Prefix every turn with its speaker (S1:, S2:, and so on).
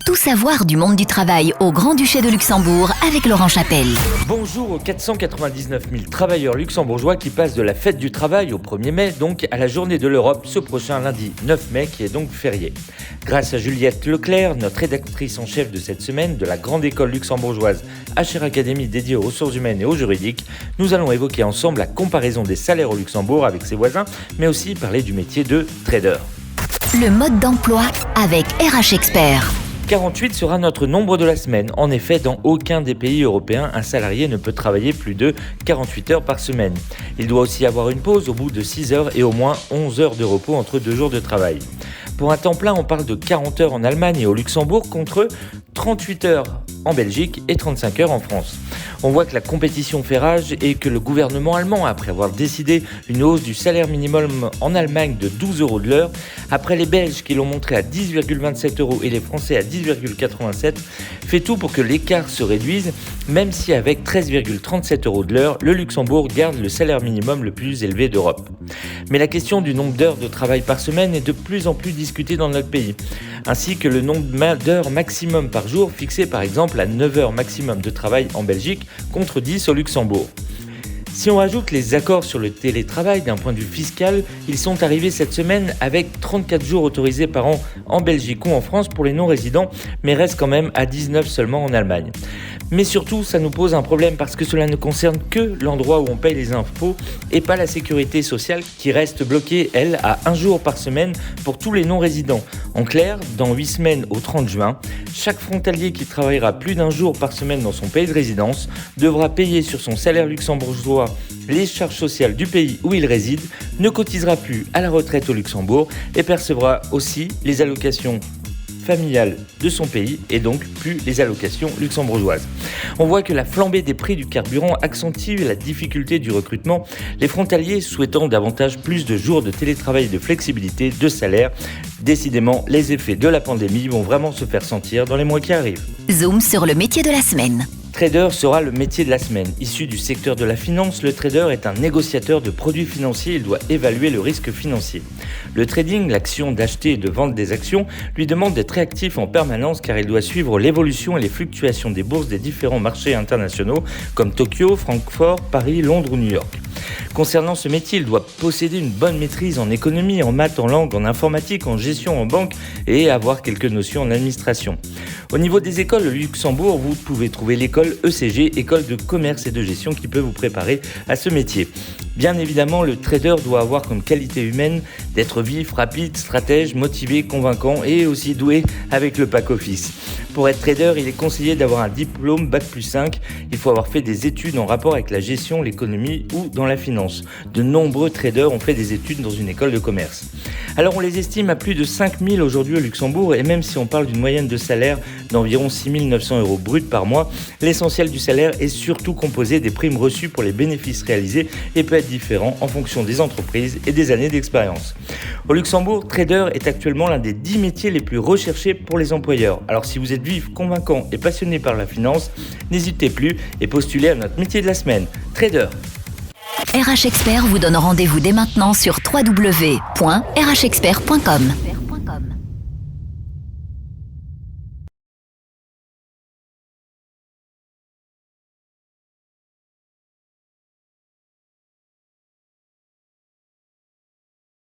S1: Tout savoir du monde du travail au Grand-Duché de Luxembourg avec Laurent Chapelle.
S2: Bonjour aux 499 000 travailleurs luxembourgeois qui passent de la fête du travail au 1er mai, donc à la journée de l'Europe ce prochain lundi 9 mai qui est donc férié. Grâce à Juliette Leclerc, notre rédactrice en chef de cette semaine de la grande école luxembourgeoise HR Academy dédiée aux ressources humaines et aux juridiques, nous allons évoquer ensemble la comparaison des salaires au Luxembourg avec ses voisins, mais aussi parler du métier de trader.
S1: Le mode d'emploi avec RH Expert.
S2: 48 sera notre nombre de la semaine. En effet, dans aucun des pays européens, un salarié ne peut travailler plus de 48 heures par semaine. Il doit aussi avoir une pause au bout de 6 heures et au moins 11 heures de repos entre 2 jours de travail. Pour un temps plein, on parle de 40 heures en Allemagne et au Luxembourg contre 38 heures en Belgique et 35 heures en France. On voit que la compétition fait rage et que le gouvernement allemand, après avoir décidé une hausse du salaire minimum en Allemagne de 12 € de l'heure, après les Belges qui l'ont montré à 10,27 € et les Français à 10,87, fait tout pour que l'écart se réduise, même si avec 13,37 € de l'heure, le Luxembourg garde le salaire minimum le plus élevé d'Europe. Mais la question du nombre d'heures de travail par semaine est de plus en plus discutée dans notre pays, ainsi que le nombre d'heures maximum par jour, fixé par exemple à 9 heures maximum de travail en Belgique contre 10 au Luxembourg. Si on ajoute les accords sur le télétravail d'un point de vue fiscal, ils sont arrivés cette semaine avec 34 jours autorisés par an en Belgique ou en France pour les non-résidents, mais restent quand même à 19 seulement en Allemagne. Mais surtout, ça nous pose un problème parce que cela ne concerne que l'endroit où on paye les impôts et pas la sécurité sociale qui reste bloquée, elle, à 1 jour par semaine pour tous les non-résidents. En clair, dans 8 semaines au 30 juin, chaque frontalier qui travaillera plus d'1 jour par semaine dans son pays de résidence devra payer sur son salaire luxembourgeois les charges sociales du pays où il réside, ne cotisera plus à la retraite au Luxembourg et percevra aussi les allocations familiales de son pays et donc plus les allocations luxembourgeoises. On voit que la flambée des prix du carburant accentue la difficulté du recrutement, les frontaliers souhaitant davantage plus de jours de télétravail et de flexibilité de salaire. Décidément, les effets de la pandémie vont vraiment se faire sentir dans les mois qui arrivent.
S1: Zoom sur le métier de la semaine.
S2: Trader sera le métier de la semaine. Issu du secteur de la finance, le trader est un négociateur de produits financiers. Il doit évaluer le risque financier. Le trading, l'action d'acheter et de vendre des actions, lui demande d'être réactif en permanence car il doit suivre l'évolution et les fluctuations des bourses des différents marchés internationaux comme Tokyo, Francfort, Paris, Londres ou New York. Concernant ce métier, il doit posséder une bonne maîtrise en économie, en maths, en langue, en informatique, en gestion, en banque et avoir quelques notions en administration. Au niveau des écoles, au Luxembourg, vous pouvez trouver l'école ECG, école de commerce et de gestion qui peut vous préparer à ce métier. Bien évidemment, le trader doit avoir comme qualité humaine d'être vif, rapide, stratège, motivé, convaincant et aussi doué avec le pack office. Pour être trader, il est conseillé d'avoir un diplôme Bac+5. Il faut avoir fait des études en rapport avec la gestion, l'économie ou dans la finance. De nombreux traders ont fait des études dans une école de commerce. Alors on les estime à plus de 5 000 aujourd'hui au Luxembourg et même si on parle d'une moyenne de salaire d'environ 6 900 € bruts par mois, l'essentiel du salaire est surtout composé des primes reçues pour les bénéfices réalisés et peut être différent en fonction des entreprises et des années d'expérience. Au Luxembourg, trader est actuellement l'un des 10 métiers les plus recherchés pour les employeurs. Alors si vous êtes vif, convaincant et passionné par la finance, n'hésitez plus et postulez à notre métier de la semaine, trader.
S1: RH Expert vous donne rendez-vous dès maintenant sur www.rhexpert.com.